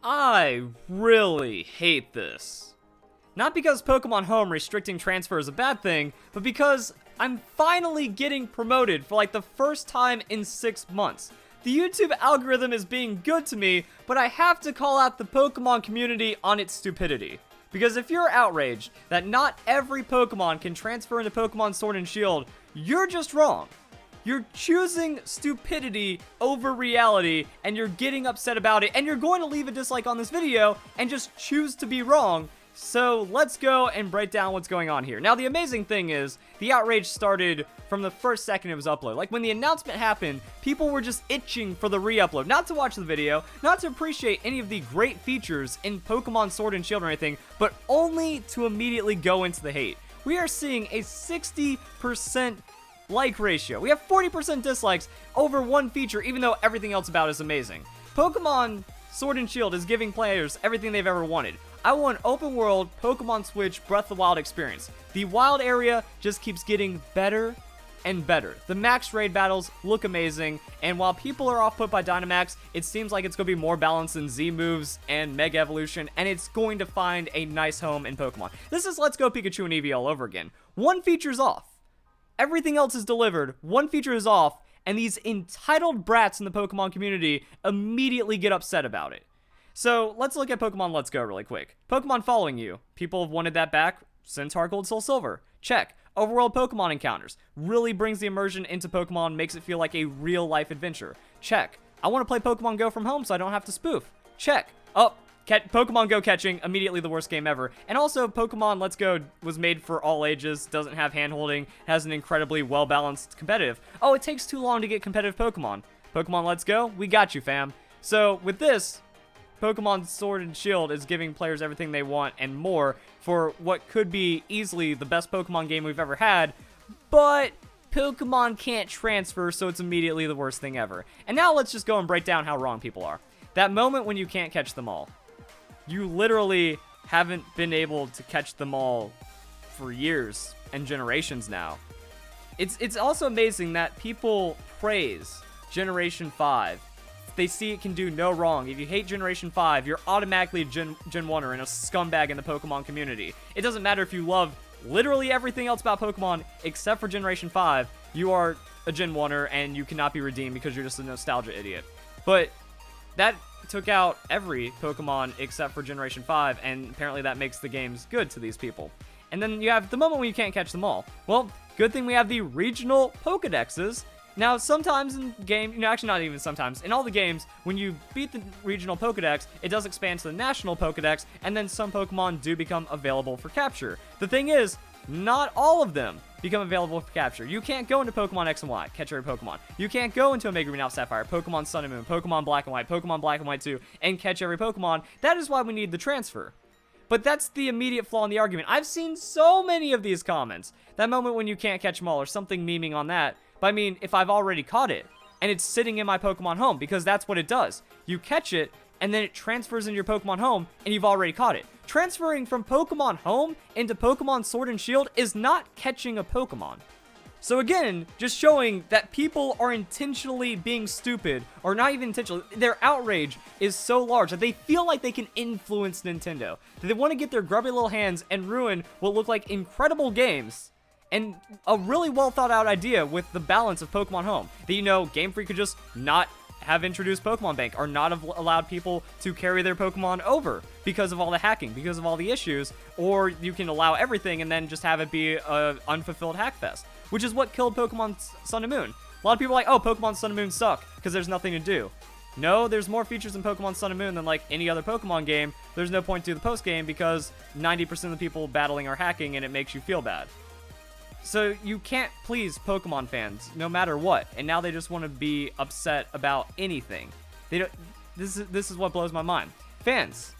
I really hate this. Not because Pokemon Home restricting transfer is a bad thing, but because I'm finally getting promoted for like the first time in 6 months. The YouTube algorithm is being good to me, but I have to call out the Pokemon community on its stupidity. Because if you're outraged that not every Pokemon can transfer into Pokemon Sword and Shield, you're just wrong. You're choosing stupidity over reality, and you're getting upset about it, and you're going to leave a dislike on this video and just choose to be wrong. So let's go and break down what's going on here. Now, the amazing thing is, the outrage started from the first second it was uploaded. Like, when the announcement happened, people were just itching for the re-upload. Not to watch the video, not to appreciate any of the great features in Pokemon Sword and Shield or anything, but only to immediately go into the hate. We are seeing a 60% like ratio. We have 40% dislikes over one feature, even though everything else about it is amazing. Pokemon Sword and Shield is giving players everything they've ever wanted. I want open world Pokemon Switch Breath of the Wild experience. The wild area just keeps getting better and better. The max raid battles look amazing, and while people are off put by Dynamax, it seems like it's going to be more balanced than Z moves and Mega Evolution, and it's going to find a nice home in Pokemon. This is Let's Go Pikachu and Eevee all over again. One feature's off. Everything else is delivered. One feature is off, and these entitled brats in the Pokemon community immediately get upset about it. So let's look at Pokemon Let's Go really quick. Pokemon following you. People have wanted that back since Heart Gold, Soul Silver. Check. Overworld Pokemon encounters. Really brings the immersion into Pokemon, makes it feel like a real life adventure. Check. I want to play Pokemon Go from home so I don't have to spoof. Check. Oh, Pokemon Go catching, immediately the worst game ever. And also, Pokemon Let's Go was made for all ages, doesn't have hand-holding, has an incredibly well-balanced competitive. Oh, it takes too long to get competitive Pokemon. Pokemon Let's Go, we got you, fam. So, with this, Pokemon Sword and Shield is giving players everything they want and more for what could be easily the best Pokemon game we've ever had, but Pokemon can't transfer, so it's immediately the worst thing ever. And now let's just go and break down how wrong people are. That moment when you can't catch them all. You literally haven't been able to catch them all for years and generations now. It's also amazing that people praise Generation 5. They see it can do no wrong. If you hate Generation 5, you're automatically a Gen 1er and a scumbag in the Pokemon community. It doesn't matter if you love literally everything else about Pokemon except for Generation 5. You are a Gen 1er and you cannot be redeemed because you're just a nostalgia idiot. But that took out every Pokemon except for Generation 5, and apparently that makes the games good to these people. And then you have the moment when you can't catch them all. Well, good thing we have the regional Pokedexes. Now, sometimes in game, actually not even sometimes, in all the games, when you beat the regional Pokedex, it does expand to the national Pokedex, and then some Pokemon do become available for capture. The thing is, not all of them become available for capture. You can't go into Pokemon X and Y, catch every Pokemon. You can't go into Omega Green Alpha Sapphire, Pokemon Sun and Moon, Pokemon Black and White, Pokemon Black and White 2, and catch every Pokemon. That is why we need the transfer. But that's the immediate flaw in the argument. I've seen so many of these comments. That moment when you can't catch them all, or something memeing on that. But I mean, if I've already caught it, and it's sitting in my Pokemon Home, because that's what it does. You catch it, and then it transfers into your Pokemon Home, and you've already caught it. Transferring from Pokemon Home into Pokemon Sword and Shield is not catching a Pokemon. So again, just showing that people are intentionally being stupid, or not even intentionally, their outrage is so large that they feel like they can influence Nintendo. That they want to get their grubby little hands and ruin what look like incredible games, and a really well thought out idea with the balance of Pokemon Home. That, Game Freak could just not have introduced Pokemon Bank, or not have allowed people to carry their Pokemon over because of all the hacking, because of all the issues, or you can allow everything and then just have it be a unfulfilled hack fest, which is what killed Pokemon Sun and Moon. A lot of people are like, oh, Pokemon Sun and Moon suck because there's nothing to do. No, there's more features in Pokemon Sun and Moon than like any other Pokemon game. There's no point to the post game because 90% of the people battling are hacking and it makes you feel bad. So you can't please Pokemon fans no matter what, and now they just want to be upset about anything. They don't. This is what blows my mind. Fans,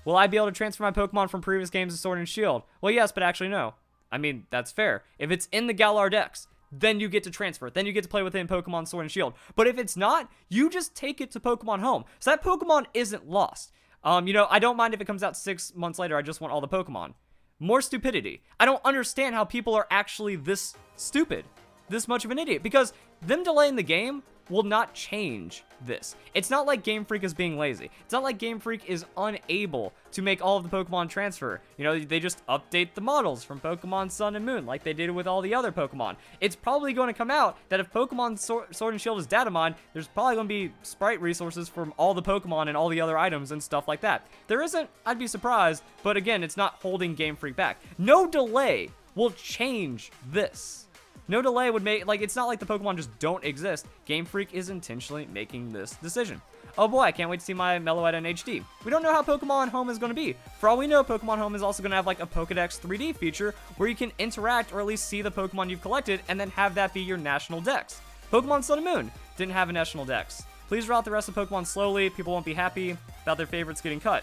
will I be able to transfer my Pokemon from previous games to Sword and Shield? Well, yes, but actually no. I mean, that's fair. If it's in the Galar Dex, then you get to transfer it. Then you get to play with it in Pokemon Sword and Shield. But if it's not, you just take it to Pokemon Home. So that Pokemon isn't lost. I don't mind if it comes out 6 months later. I just want all the Pokemon. More stupidity. I don't understand how people are actually this stupid, this much of an idiot, because them delaying the game will not change this. It's not like Game Freak is being lazy. It's not like Game Freak is unable to make all of the Pokemon transfer. You know, they just update the models from Pokemon Sun and Moon like they did with all the other Pokemon. It's probably going to come out that if Pokemon Sword and Shield is data mined, there's probably going to be sprite resources from all the Pokemon and all the other items and stuff like that. There isn't, I'd be surprised, but again, it's not holding Game Freak back. No delay will change this. No delay would make, like, it's not like the Pokemon just don't exist. Game Freak is intentionally making this decision. Oh boy, I can't wait to see my Meloetta in HD. We don't know how Pokemon Home is going to be. For all we know, Pokemon Home is also going to have, like, a Pokedex 3D feature where you can interact or at least see the Pokemon you've collected and then have that be your national dex. Pokemon Sun and Moon didn't have a national dex. Please route the rest of Pokemon slowly. People won't be happy about their favorites getting cut.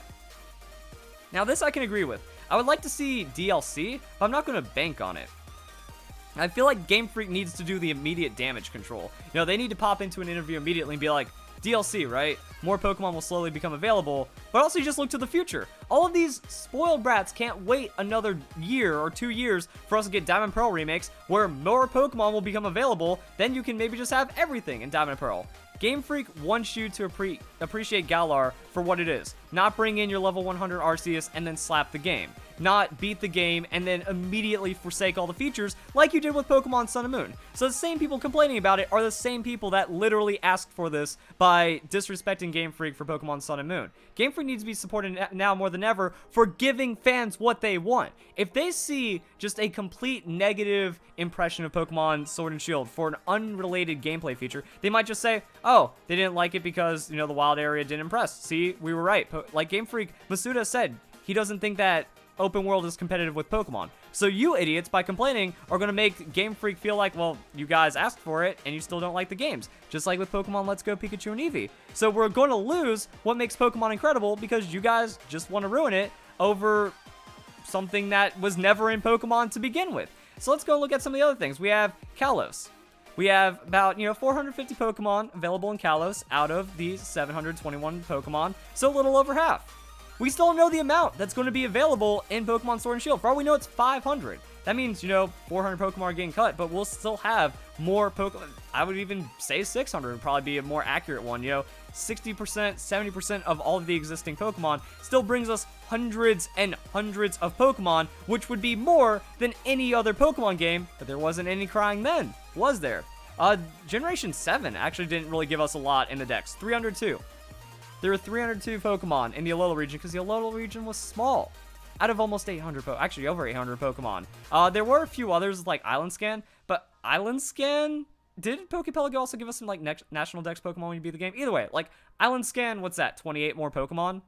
Now, this I can agree with. I would like to see DLC, but I'm not going to bank on it. I feel like Game Freak needs to do the immediate damage control. You know, they need to pop into an interview immediately and be like, DLC, right? More Pokemon will slowly become available, but also you just look to the future. All of these spoiled brats can't wait another year or 2 years for us to get Diamond Pearl remakes where more Pokemon will become available, then you can maybe just have everything in Diamond and Pearl. Game Freak wants you to appreciate Galar for what it is. Not bring in your level 100 Arceus and then slap the game. Not beat the game and then immediately forsake all the features like you did with Pokemon Sun and Moon. So the same people complaining about it are the same people that literally asked for this by disrespecting Game Freak for Pokemon Sun and Moon. Game Freak needs to be supported now more than ever for giving fans what they want. If they see just a complete negative impression of Pokemon Sword and Shield for an unrelated gameplay feature, they might just say, oh, they didn't like it because, you know, the wild area didn't impress. See, we were right. Like Game Freak, Masuda said, he doesn't think that open world is competitive with Pokemon. So you idiots, by complaining, are going to make Game Freak feel like, well, you guys asked for it, and you still don't like the games. Just like with Pokemon Let's Go Pikachu and Eevee. So we're going to lose what makes Pokemon incredible because you guys just want to ruin it over something that was never in Pokemon to begin with. So let's go look at some of the other things. We have Kalos. We have about, 450 Pokemon available in Kalos out of the 721 Pokemon, so a little over half. We still don't know the amount that's going to be available in Pokemon Sword and Shield. For all we know, it's 500. That means, 400 Pokemon are getting cut, but we'll still have more Pokemon. I would even say 600 would probably be a more accurate one. 60%, 70% of all of the existing Pokemon still brings us hundreds and hundreds of Pokemon, which would be more than any other Pokemon game, but there wasn't any crying then, was there? Generation 7 actually didn't really give us a lot in the dex. 302. There were 302 Pokemon in the Alola region because the Alola region was small. Out of almost 800, actually over 800 Pokemon. There were a few others like Island Scan, but Island Scan, did Pokepelago also give us some like national dex Pokemon when you beat the game? Either way, like Island Scan, what's that, 28 more Pokemon?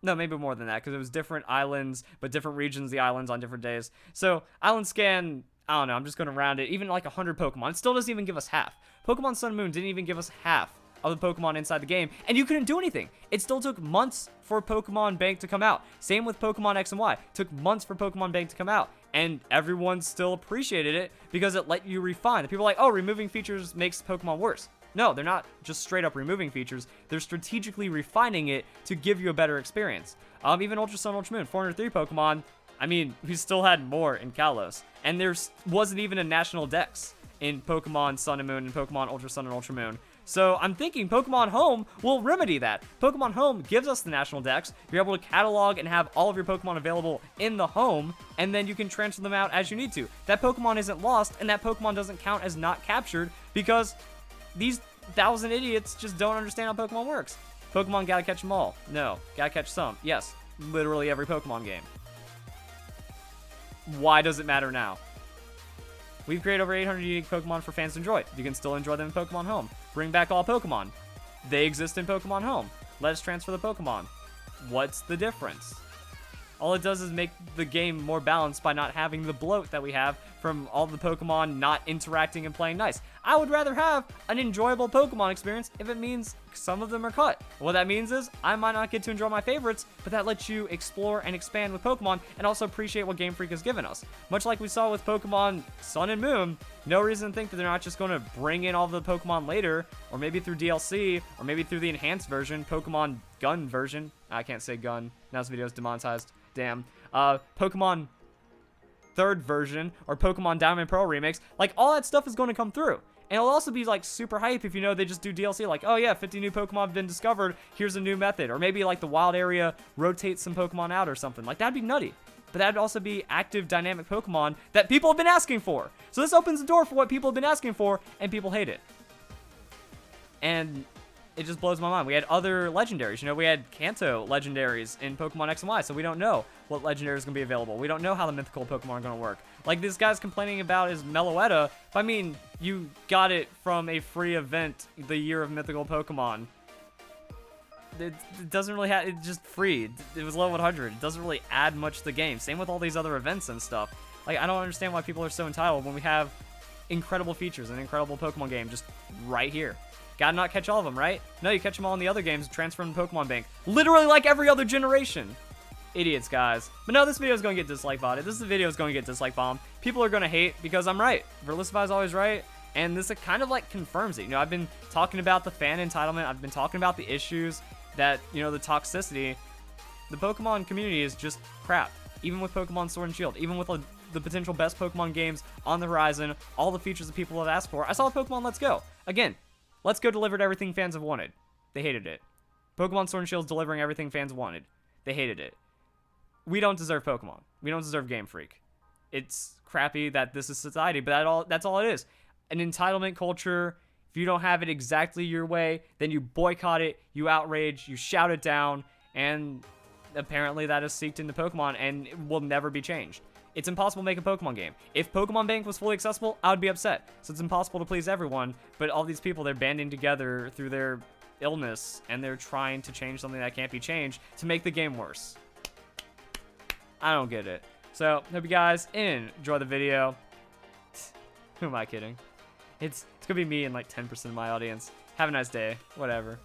No, maybe more than that because it was different islands, but different regions, the islands on different days. So Island Scan, I don't know, I'm just going to round it, even like 100 Pokemon. It still doesn't even give us half. Pokemon Sun and Moon didn't even give us half of the Pokemon inside the game, and you couldn't do anything. It still took months for Pokemon Bank to come out. Same with Pokemon X and Y. It took months for Pokemon Bank to come out, and everyone still appreciated it because it let you refine. The people are like, oh, removing features makes Pokemon worse. No, they're not just straight up removing features. They're strategically refining it to give you a better experience. Even Ultra Sun, Ultra Moon, 403 Pokemon. I mean, we still had more in Kalos, and there wasn't even a national dex in Pokemon Sun and Moon and Pokemon Ultra Sun and Ultra Moon. So I'm thinking Pokemon Home will remedy that. Pokemon Home gives us the national dex. You're able to catalog and have all of your Pokemon available in the home, and then you can transfer them out as you need to. That Pokemon isn't lost, and that Pokemon doesn't count as not captured because these 1,000 idiots just don't understand how Pokemon works. Pokemon gotta catch them all. No, gotta catch some. Yes, literally every Pokemon game. Why does it matter now? We've created over 800 unique Pokemon for fans to enjoy. You can still enjoy them in Pokemon Home. Bring back all Pokemon. They exist in Pokemon Home. Let us transfer the Pokemon. What's the difference? All it does is make the game more balanced by not having the bloat that we have from all the Pokemon not interacting and playing nice. I would rather have an enjoyable Pokemon experience if it means some of them are cut. What that means is I might not get to enjoy my favorites, but that lets you explore and expand with Pokemon and also appreciate what Game Freak has given us. Much like we saw with Pokemon Sun and Moon, no reason to think that they're not just going to bring in all the Pokemon later, or maybe through DLC, or maybe through the enhanced version, Pokemon Gun version. I can't say gun. Now this video is demonetized. Damn. Pokemon third version or Pokemon Diamond and Pearl remakes, like all that stuff is going to come through. And it'll also be like super hype if you know they just do DLC like, oh yeah, 50 new Pokemon have been discovered, here's a new method. Or maybe like the wild area rotates some Pokemon out or something. Like that'd be nutty. But that'd also be active dynamic Pokemon that people have been asking for. So this opens the door for what people have been asking for, and people hate it. And it just blows my mind. We had other legendaries. You know, we had Kanto legendaries in Pokemon X and Y, so we don't know what legendary is going to be available. We don't know how the mythical Pokemon are going to work. Like this guy's complaining about his Meloetta. I mean, you got it from a free event, the year of mythical Pokemon. It doesn't really have, it's just free. It was level 100. It doesn't really add much to the game. Same with all these other events and stuff. Like, I don't understand why people are so entitled when we have incredible features, an incredible Pokemon game just right here. Gotta not catch all of them, right? No, you catch them all in the other games and transfer them to Pokemon Bank. Literally like every other generation. Idiots, guys. But no, this video is going to get dislike botted. This video is going to get dislike bombed. People are going to hate because I'm right. Verlisify is always right. And this kind of like confirms it. You know, I've been talking about the fan entitlement. I've been talking about the issues that, you know, the toxicity. The Pokemon community is just crap. Even with Pokemon Sword and Shield. Even with the potential best Pokemon games on the horizon. All the features that people have asked for. I saw Pokemon Let's Go. Again, Let's Go delivered everything fans have wanted. They hated it. Pokemon Sword and Shield is delivering everything fans wanted. They hated it. We don't deserve Pokemon. We don't deserve Game Freak. It's crappy that this is society, but that's all it is. An entitlement culture. If you don't have it exactly your way, then you boycott it, you outrage, you shout it down, and apparently that is seeped into Pokemon and it will never be changed. It's impossible to make a Pokemon game. If Pokemon Bank was fully accessible, I would be upset. So it's impossible to please everyone, but all these people, they're banding together through their illness, and they're trying to change something that can't be changed to make the game worse. I don't get it. So, hope you guys enjoy the video. Who am I kidding? It's gonna be me and like 10% of my audience. Have a nice day. Whatever.